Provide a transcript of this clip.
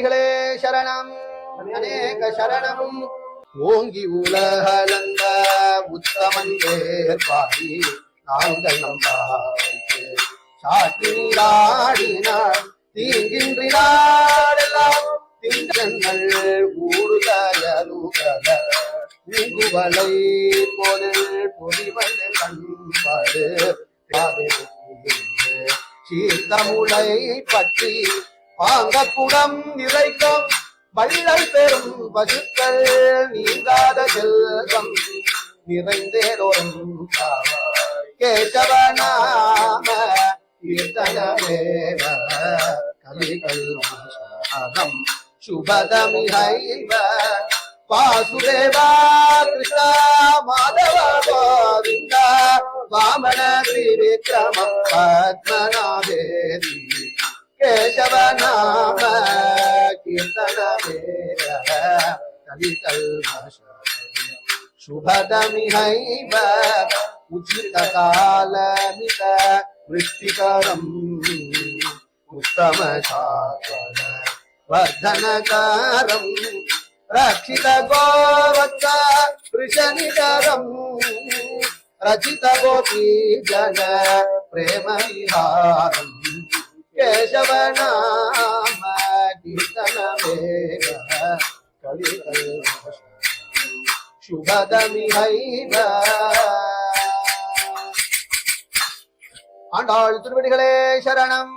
திருவடிகளே சரணம். அநேக சரணம். ஓங்கி உலகலந்த உத்தமன் ஏற்பாடி நாங்கள் நம்பாய்க்கு சாட்டி நீராடினார் தீங்கின்றி நாடெல்லாம் திங்கள் ஊடுதலுகல ஊங்குவலை பொருள் பொறிவலை கண்பாடு சீர்த்தமுலை பற்றி பாங்கக்குடம் நிறைக்கும் வள்ளல் பெரும் பசுக்கள் நீங்காத செல்வம் நிறைந்தேரோரும் கேசவநாம கீர்த்தனமேவ கலிகள் சுபதமிஹைவ வாசுதேவா கிருஷ்ண மாதவ கோவிந்த வாமன திரிவிக்ரம பத்மநாபேரி கேசவ நாம கீர்த்தனமேவ கலிகள் சுபதமிஹைவ உச்சித காலமித விருஷ்டிகரம் உத்தம சாதன வர்தனகாரம் ரக்ஷித கோவத்ச ரிஷனிகரம் ரச்சித கோபி ஜன பிரேம விஹாரம் கேசவ நாம கீர்த்தனமேவ கலிகள் சுபதமிஹைவ. ஆண்டாள் திருவடிகளே சரணம்.